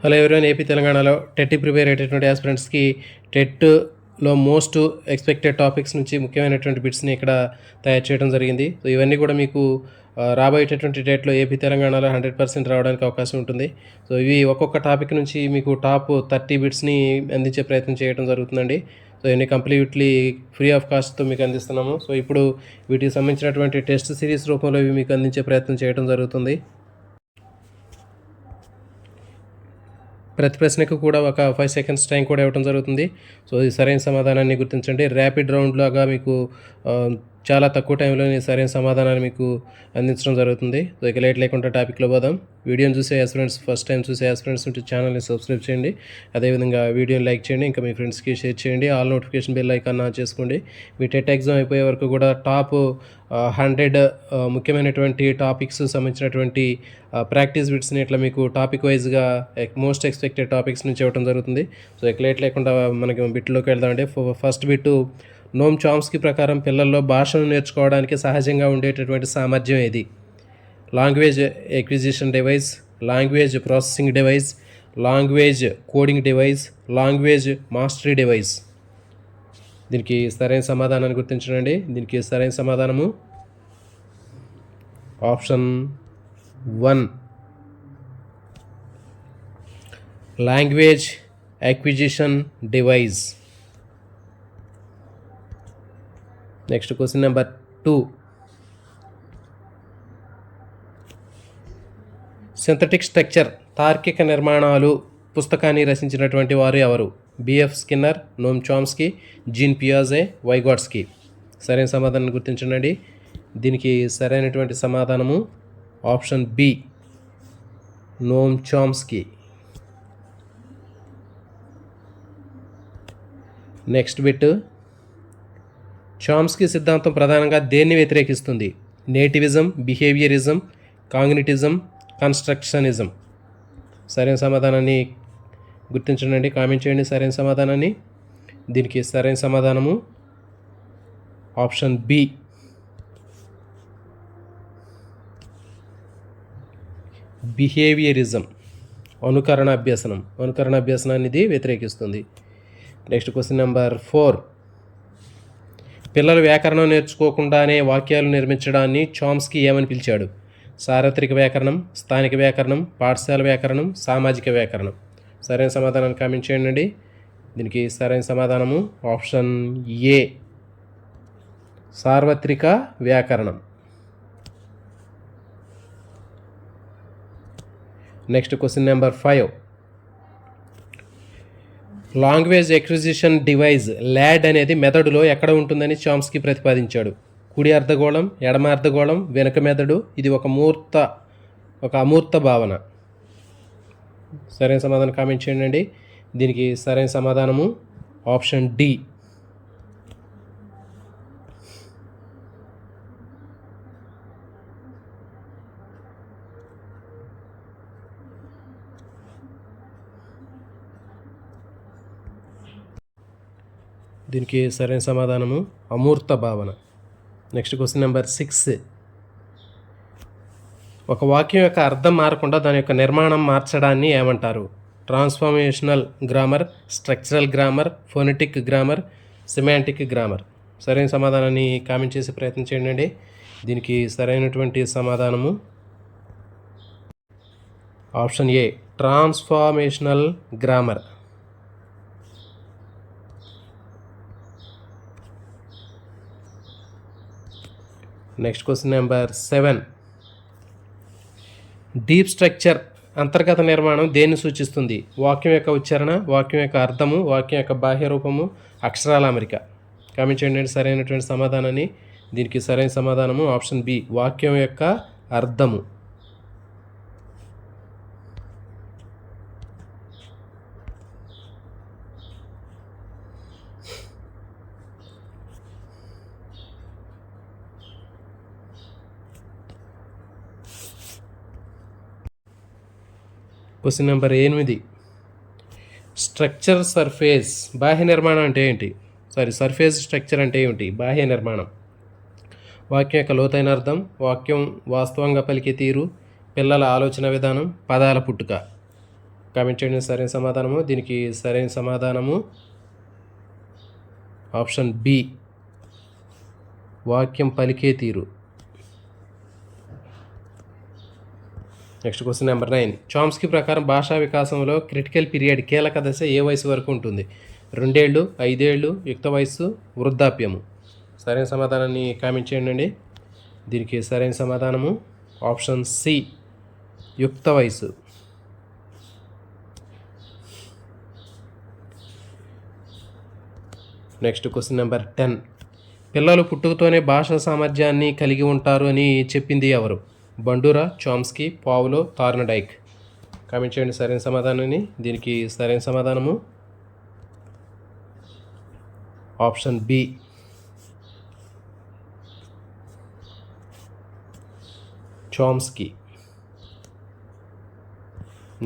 Hello everyone, AP తెలంగాణలో TET prepare అయ్యేటటువంటి ఆస్పిరెంట్స్కి టెట్లో మోస్ట్ ఎక్స్పెక్టెడ్ టాపిక్స్ నుంచి ముఖ్యమైనటువంటి బిట్స్ని ఇక్కడ తయారు చేయడం జరిగింది. సో ఇవన్నీ కూడా మీకు రాబోయేటటువంటి డేట్లో ఏపీ తెలంగాణలో 100% రావడానికి అవకాశం ఉంటుంది. సో ఇవి ఒక్కొక్క టాపిక్ నుంచి మీకు టాప్ 30 బిట్స్ని అందించే ప్రయత్నం చేయడం జరుగుతుందండి. సో ఇవన్నీ కంప్లీట్లీ ఫ్రీ ఆఫ్ కాస్ట్తో మీకు అందిస్తున్నాము. సో ఇప్పుడు వీటికి సంబంధించినటువంటి టెస్ట్ సిరీస్ రూపంలో ఇవి మీకు అందించే ప్రయత్నం చేయడం జరుగుతుంది. ప్రతి ప్రశ్నకు కూడా ఒక 5 సెకండ్స్ టైం కూడా ఇవ్వడం జరుగుతుంది. సో ఈ సరైన సమాధానాన్ని గుర్తించండి. ర్యాపిడ్ రౌండ్ లాగా మీకు చాలా తక్కువ టైంలోనే సరైన సమాధానాన్ని మీకు అందించడం జరుగుతుంది. సో ఇక లేట్ లేకుండా టాపిక్లో పోదాం. వీడియోని చూసే ఆస్పిరెంట్స్, ఫస్ట్ టైం చూసే ఆస్పిరెంట్స్ ఉంటే ఛానల్ని సబ్స్క్రైబ్ చేయండి. అదేవిధంగా వీడియోని లైక్ చేయండి, ఇంకా మీ ఫ్రెండ్స్కి షేర్ చేయండి. All notification bell icon on చేసుకోండి. మీ టెట్ ఎగ్జామ్ అయిపోయే వరకు కూడా టాప్ 100 ముఖ్యమైనటువంటి టాపిక్స్ సంబంధించినటువంటి ప్రాక్టీస్ బిట్స్ని ఇట్లా మీకు టాపిక్ వైజ్గా మోస్ట్ ఎక్స్పెక్టెడ్ టాపిక్స్ నుంచి ఇవ్వడం జరుగుతుంది. సో ఇక లేట్ లేకుండా మనకి బిట్లోకి వెళ్దామండి. ఫస్ట్ బిట్, నోమ్ చామ్స్కీ ప్రకారం పిల్లల్లో భాషను నేర్చుకోవడానికి సహజంగా ఉండేటటువంటి సామర్థ్యం ఏది? Language acquisition device, language processing device, language coding device, language mastery device. దీనికి సరైన సమాధానాన్ని గుర్తించండి. దీనికి సరైన సమాధానము option 1, language acquisition device. Next question number 2. Synthetic structure తార్కిక నిర్మాణాలు పుస్తకాన్ని రచించినటువంటి వారు ఎవరు? BF Skinner, నోమ్ Chomsky, gene పియాజే, వైగాట్స్కీ. సరైన సమాధానాన్ని గుర్తించండి. దీనికి సరైనటువంటి సమాధానము option B, నోమ్ Chomsky. Next bit, Chomsky సిద్ధాంతం ప్రధానంగా దేన్ని వ్యతిరేకిస్తుంది? నేటివిజం, బిహేవియరిజం, కాగ్నిటిజం, కన్స్ట్రక్షనిజం. సరైన సమాధానాన్ని గుర్తించండి, కామెంట్ చేయండి సరైన సమాధానాన్ని. దీనికి సరైన సమాధానము ఆప్షన్ బి, బిహేవియరిజం. అనుకరణ అభ్యసనాన్ని ఇది వ్యతిరేకిస్తుంది. Next question number 4. పిల్లలు వ్యాకరణం నేర్చుకోకుండానే వాక్యాలు నిర్మించడాన్ని చామ్స్కీ ఏమని పిలిచాడు? సార్వత్రిక వ్యాకరణం, స్థానిక వ్యాకరణం, పాఠశాల వ్యాకరణం, సామాజిక వ్యాకరణం. సరైన సమాధానాన్ని కామెంట్ చేయండి. దీనికి సరైన సమాధానము ఆప్షన్ ఏ, సార్వత్రిక వ్యాకరణం. Next question number 5. Language acquisition device lad అనేది మెదడులో ఎక్కడ ఉంటుందని చామ్స్కీ ప్రతిపాదించాడు? కుడి అర్ధగోళం, ఎడమ అర్ధగోళం, వెనుక మెదడు. ఇది ఒక అమూర్త భావన. సరైన సమాధానం కామెంట్ చేయండి. దీనికి సరైన సమాధానము ఆప్షన్ డి, దీనికి సరైన సమాధానము అమూర్త భావన. Next question number 6. ఒక వాక్యం యొక్క అర్థం మారకుండా దాని యొక్క నిర్మాణం మార్చడాన్ని ఏమంటారు? Transformational grammar, structural grammar, phonetic grammar, semantic grammar. సరైన సమాధానాన్ని కామెంట్ చేసే ప్రయత్నం చేయండి. దీనికి సరైనటువంటి సమాధానము option A, transformational grammar. Next question number 7. Deep structure అంతర్గత నిర్మాణం దేన్ని సూచిస్తుంది? వాక్యం యొక్క ఉచ్చారణ, వాక్యం యొక్క అర్థము, వాక్యం యొక్క బాహ్య రూపము, అక్షరాల అమరిక. కామెంట్ చేయండి సరైనటువంటి సమాధానాన్ని. దీనికి సరైన సమాధానము ఆప్షన్ బి, వాక్యం యొక్క అర్థము. Question number 8. స్ట్రక్చర్ సర్ఫేస్ బాహ్య నిర్మాణం అంటే ఏంటి? సర్ఫేస్ స్ట్రక్చర్ అంటే ఏమిటి? బాహ్య నిర్మాణం. వాక్యం యొక్క లోతైన అర్థం, వాక్యం వాస్తవంగా పలికే తీరు, పిల్లల ఆలోచన విధానం, పదాల పుట్టుక. కామెంట్ చేయండి సరైన సమాధానము. దీనికి సరైన సమాధానము ఆప్షన్ బి, వాక్యం పలికే తీరు. Next question number 9. చామ్స్కీ ప్రకారం భాషా వికాసంలో క్రిటికల్ పీరియడ్ కీలక దశ ఏ వయసు వరకు ఉంటుంది? 2 ఏళ్ళు, 5 ఏళ్ళు, యుక్త వయస్సు, వృద్ధాప్యము. సరైన సమాధానాన్ని కామెంట్ చేయండి. దీనికి సరైన సమాధానము ఆప్షన్ సి, యుక్త వయసు. Next question number 10. పిల్లలు పుట్టుకతోనే భాషా సామర్థ్యాన్ని కలిగి ఉంటారు అని చెప్పింది ఎవరు? Bandura, Chomsky, Pavlov, Thorndike. Comment చేయండి సరైన సమాధానాన్ని. దీనికి సరైన సమాధానము option B, Chomsky.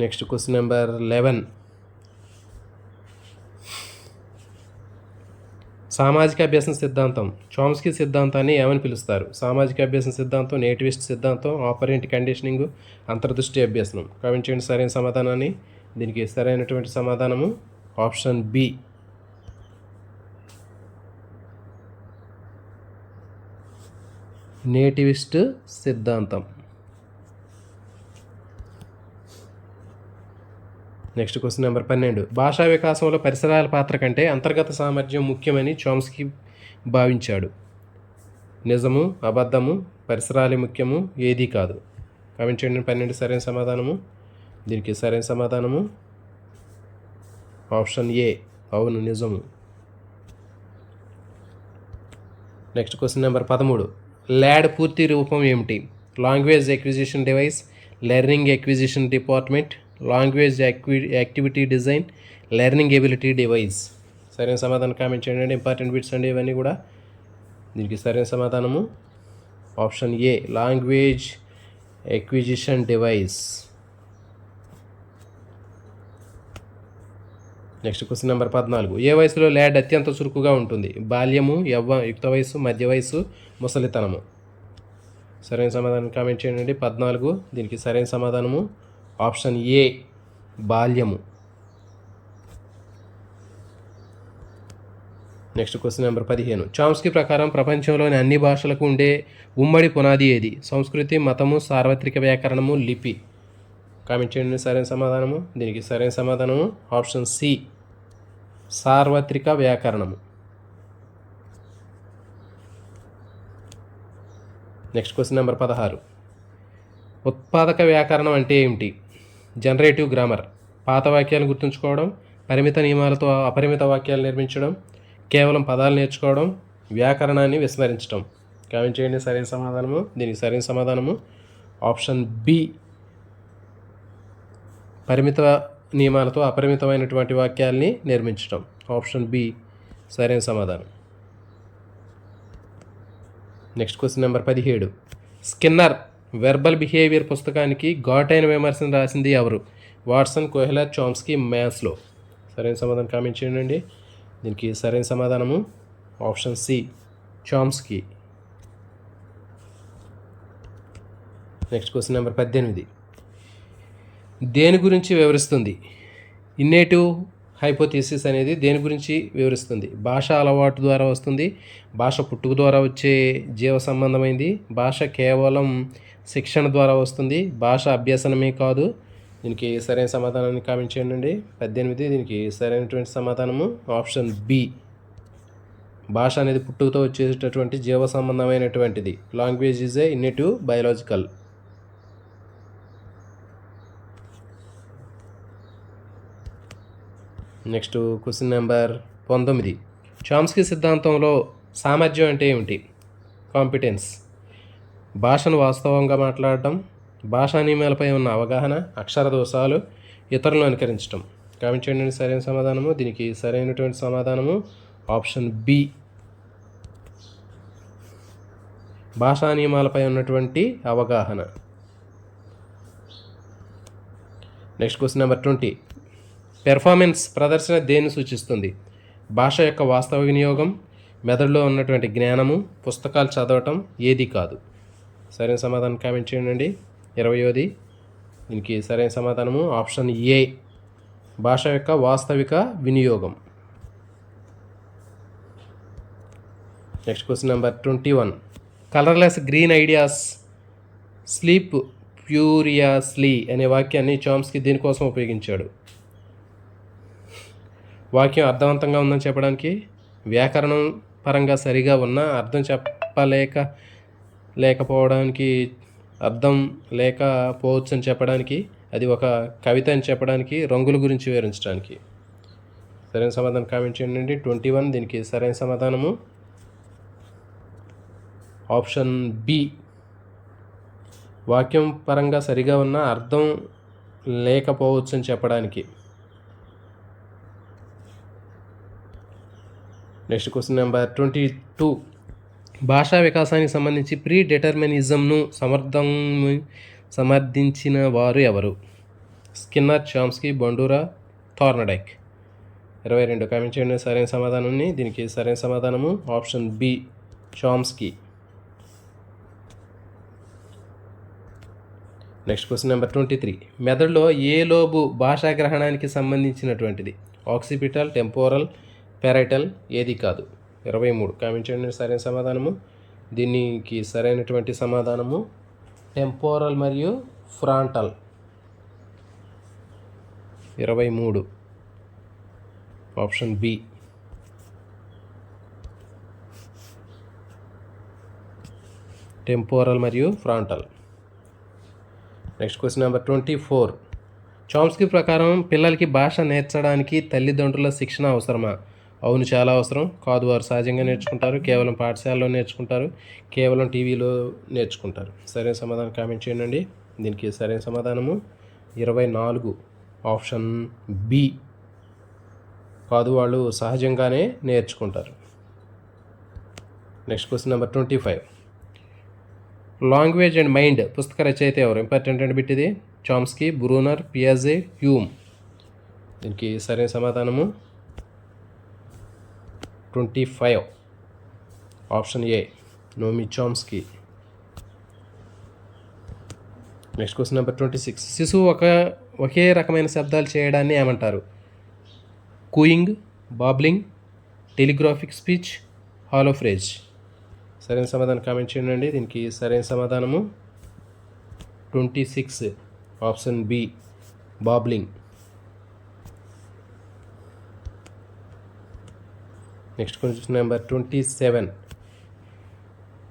Next question number 11. సామాజిక అభ్యాసం సిద్ధాంతం చామ్స్కీ సిద్ధాంతాన్ని ఏమని పిలుస్తారు? సామాజిక అభ్యాసం సిద్ధాంతం, నేటివిస్ట్ సిద్ధాంతం, ఆపరెంట్ కండిషనింగ్, అంతర్దృష్టి అభ్యాసనం. కామెంట్ చేయండి సరైన సమాధానాన్ని. దీనికి సరైనటువంటి సమాధానము ఆప్షన్ బి, నేటివిస్ట్ సిద్ధాంతం. Next question number 12. భాషా వికాసంలో పరిసరాల పాత్ర కంటే అంతర్గత సామర్థ్యం ముఖ్యమని చామ్స్కీ భావించాడు. నిజము, అబద్ధము, పరిసరాలే ముఖ్యము, ఏదీ కాదు. కామెంట్ చేయండి 12 సరైన సమాధానము. దీనికి సరైన సమాధానము ఆప్షన్ ఏ, అవును, నిజము. Next question number 13. ల్యాడ్ పూర్తి రూపం ఏమిటి? Language acquisition device, learning acquisition department, language activity design, learning ability device. సరైన సమాధానం కామెంట్ చేయండి. ఇంపార్టెంట్ బిట్స్ అండి ఇవన్నీ కూడా. దీనికి సరైన సమాధానము ఆప్షన్ ఏ, language acquisition device. Next question number 14. ఏ వయసులో ల్యాడ్ అత్యంత చురుకుగా ఉంటుంది? బాల్యము, యుక్త వయసు, మధ్య వయసు, ముసలితనము. సరైన సమాధానం కామెంట్ చేయండి 14. దీనికి సరైన సమాధానము ఆప్షన్ ఏ, బాల్యము. Next question number 15. చామ్స్కీ ప్రకారం ప్రపంచంలోని అన్ని భాషలకు ఉండే ఉమ్మడి పునాది ఏది? సంస్కృతి, మతము, సార్వత్రిక వ్యాకరణము, లిపి. కామెంట్ చేయండి సరైన సమాధానము. దీనికి సరైన సమాధానము ఆప్షన్ సి, సార్వత్రిక వ్యాకరణము. Next question number 16. ఉత్పాదక వ్యాకరణం అంటే ఏమిటి? జనరేటివ్ గ్రామర్, పాత వాక్యాలను గుర్తుంచుకోవడం, పరిమిత నియమాలతో అపరిమిత వాక్యాలు నిర్మించడం, కేవలం పదాలు నేర్చుకోవడం, వ్యాకరణాన్ని విస్మరించడం. కామెంట్ చేయండి సరైన సమాధానము. దీనికి సరైన సమాధానము ఆప్షన్ బి, పరిమిత నియమాలతో అపరిమితమైనటువంటి వాక్యాల్ని నిర్మించడం. ఆప్షన్ బి సరైన సమాధానం. Next question number 17. Skinner verbal behaviour పుస్తకానికి ఘాటైన విమర్శను రాసింది ఎవరు? Watson, Kohler, Chomsky, Maslow. సరైన సమాధానం కామెంట్ చేయండి. దీనికి సరైన సమాధానము option C, Chomsky. Next question number 18. దేని గురించి వివరిస్తుంది? ఇన్నేటివ్ హైపోథీసిస్ అనేది దేని గురించి వివరిస్తుంది? భాష అలవాటు ద్వారా వస్తుంది, భాష పుట్టుక ద్వారా వచ్చే జీవ సంబంధమైంది, భాష కేవలం శిక్షణ ద్వారా వస్తుంది, భాష అభ్యసనమే కాదు. దీనికి సరైన సమాధానాన్ని కామెంట్ చేయండి 18. దీనికి సరైనటువంటి సమాధానము ఆప్షన్ బి, భాష అనేది పుట్టుకతో వచ్చేటటువంటి జీవ సంబంధమైనటువంటిది. Language is a innate biological. Next question number 19. Chomsky సిద్ధాంతంలో సామర్థ్యం అంటే ఏమిటి? కాంపిటెన్స్, భాషను వాస్తవంగా మాట్లాడటం, భాషా నియమాలపై ఉన్న అవగాహన, అక్షర దోషాలు, ఇతరులను అనుకరించడం. కామెంట్ చేయండి సరైన సమాధానము. దీనికి సరైనటువంటి సమాధానము ఆప్షన్ బి, భాషా నియమాలపై ఉన్నటువంటి అవగాహన. Next question number 20. పెర్ఫార్మెన్స్ ప్రదర్శన దేన్ని సూచిస్తుంది? భాష యొక్క వాస్తవ వినియోగం, మెదడులో ఉన్నటువంటి జ్ఞానము, పుస్తకాలు చదవటం, ఏది కాదు. సరైన సమాధానం కామెంట్ చేయండి 20ది. దీనికి సరైన సమాధానము ఆప్షన్ ఏ, భాష యొక్క వాస్తవిక వినియోగం. Next question number 21. Colourless green ideas sleep furiously అనే వాక్యాన్ని చామ్స్కీ దీనికోసం ఉపయోగించాడు. వాక్యం అర్థవంతంగా ఉందని చెప్పడానికి, వ్యాకరణం పరంగా సరిగా ఉన్నా అర్థం లేకపోవడానికి, అర్థం లేకపోవచ్చు అని చెప్పడానికి, అది ఒక కవిత అని చెప్పడానికి, రంగుల గురించి వివరించడానికి. సరైన సమాధానం కామెంట్ చేయండి. 21 దీనికి సరైన సమాధానము ఆప్షన్ బి. వాక్యం పరంగా సరిగా ఉన్న అర్థం లేకపోవచ్చు అని చెప్పడానికి. Next question number 22. భాషా వికాసానికి సంబంధించి ప్రీ డిటర్మినిజంను సమర్థించిన వారు ఎవరు? Skinner, Chomsky, Bandura, Thorndike. 22 comment చేయండి సరైన సమాధానాన్ని. దీనికి సరైన సమాధానము option B, Chomsky. Next question number 23. మెదడులో ఏ లోబు భాషా గ్రహణానికి సంబంధించినటువంటిది? ఆక్సిపిటల్, టెంపోరల్, పారైటల్, ఏది కాదు? 23 కామెంట్ చేయండి సరైన సమాధానము. దీనికి సరైనటువంటి సమాధానము టెంపోరల్ మరియు ఫ్రాంటల్. 23 option B. టెంపోరల్ మరియు frontal. Next question number 24. Chomsky ప్రకారం పిల్లలకి భాష నేర్చడానికి తల్లిదండ్రుల శిక్షణ అవసరమా? అవును, చాలా అవసరం. కాదు, వారు సహజంగా నేర్చుకుంటారు. కేవలం పాఠశాలలో నేర్చుకుంటారు. కేవలం టీవీలో నేర్చుకుంటారు. సరైన సమాధానం కామెంట్ చేయండి. దీనికి సరైన సమాధానము 24 ఆప్షన్ బి. కాదు, వాళ్ళు సహజంగానే నేర్చుకుంటారు. Next question number 25. Language and mind పుస్తక రచయిత ఎవరు? ఇంపార్టెంట్ అండ్ బిట్ ఇది. చామ్స్కీ, బ్రూనర్, పియాజే, హ్యూమ్. దీనికి సరైన సమాధానము 25 option A, Noam Chomsky. Next question number 26. శిశువు ఒకే రకమైన శబ్దాలు చేయడాన్ని ఏమంటారు? Cooing, babbling, telegraphic speech, holophrase. సరైన సమాధానం కామెంట్ చేయండి. దీనికి సరైన సమాధానము 26 option B, babbling. Next question number 27.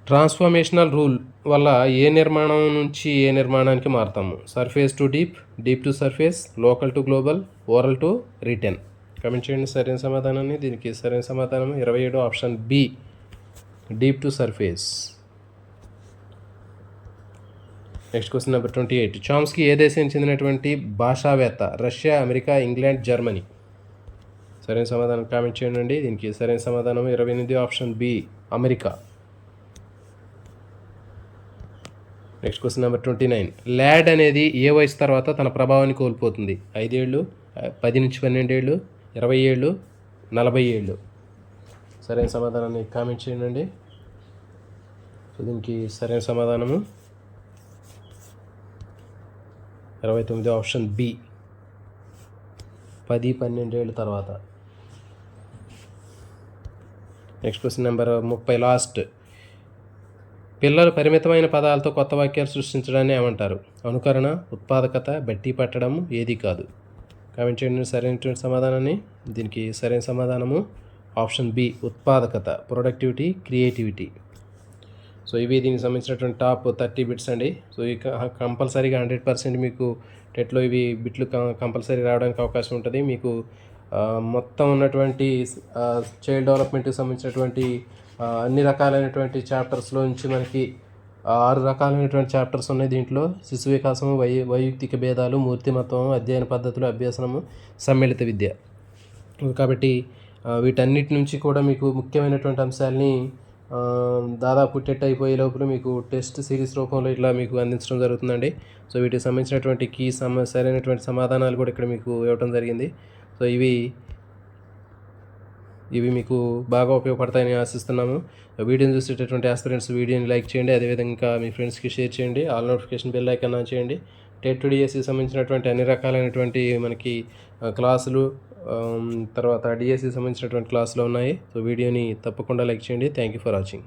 Transformational rule వల్ల ఏ నిర్మాణం నుంచి ఏ నిర్మాణానికి మారుతాము? Surface to deep, deep to surface, local to global, oral to return. Comment చేయండి సరైన సమాధానాన్ని. దీనికి సరైన సమాధానం 27 option B, deep to surface. Next question number 28. Chomsky ఏ దేశానికి చెందినటువంటి భాషావేత్త? Russia, America, England, Germany. సరైన సమాధానం కామెంట్ చేయండి. దీనికి సరైన సమాధానం 28 option B, America. Next question number 29. LAD అనేది ఏ వయసు తర్వాత తన ప్రభావాన్ని కోల్పోతుంది? 5 ఏళ్ళు, 10 నుంచి 12 ఏళ్ళు, 20 ఏళ్ళు, 40 ఏళ్ళు. సరైన సమాధానాన్ని కామెంట్ చేయండి. సో దీనికి సరైన సమాధానము 29 ఆప్షన్ బి, 10-12 ఏళ్ళ తర్వాత. Next question number 30 last. పిల్లలు పరిమితమైన పదాలతో కొత్త వాక్యాలు సృష్టించడాన్ని ఏమంటారు? అనుకరణ, ఉత్పాదకత, బట్టి పట్టడం, ఏది కాదు? కామెంట్ చేయండి సరైనటువంటి సమాధానాన్ని. దీనికి సరైన సమాధానము ఆప్షన్ బి, ఉత్పాదకత, ప్రొడక్టివిటీ, క్రియేటివిటీ. సో ఇవి దీనికి సంబంధించినటువంటి టాప్ 30 బిట్స్ అండి. సో ఈ కంపల్సరీగా 100% మీకు టెట్లో ఇవి బిట్లు కంపల్సరీ రావడానికి అవకాశం ఉంటుంది. మీకు మొత్తం ఉన్నటువంటి చైల్డ్ డెవలప్మెంట్కి సంబంధించినటువంటి అన్ని రకాలైనటువంటి చాప్టర్స్లో నుంచి మనకి 6 రకాలైనటువంటి చాప్టర్స్ ఉన్నాయి. దీంట్లో శిశు వికాసము, వైయక్తిక భేదాలు, మూర్తిమత్వం, అధ్యయన పద్ధతులు, అభ్యసనము, సమ్మిళిత విద్య. కాబట్టి వీటన్నిటి నుంచి కూడా మీకు ముఖ్యమైనటువంటి అంశాలని దాదాపు టెట్ అయిపోయే లోపల మీకు టెస్ట్ సిరీస్ రూపంలో ఇట్లా మీకు అందించడం జరుగుతుందండి. సో వీటికి సంబంధించినటువంటి సరైనటువంటి సమాధానాలు కూడా ఇక్కడ మీకు ఇవ్వడం జరిగింది. సో ఇవి మీకు బాగా ఉపయోగపడతాయని ఆశిస్తున్నాము. వీడియోని చూసేటటువంటి ఆస్పిరెంట్స్ వీడియోని లైక్ చేయండి. అదేవిధంగా మీ ఫ్రెండ్స్కి షేర్ చేయండి. All notification bell icon on చేయండి. టెట్ డిఎస్సికి సంబంధించినటువంటి అన్ని రకాలైనటువంటి మనకి క్లాసులు తర్వాత డిఎస్సి సంబంధించినటువంటి క్లాసులు ఉన్నాయి. సో వీడియోని తప్పకుండా లైక్ చేయండి. Thank you for watching.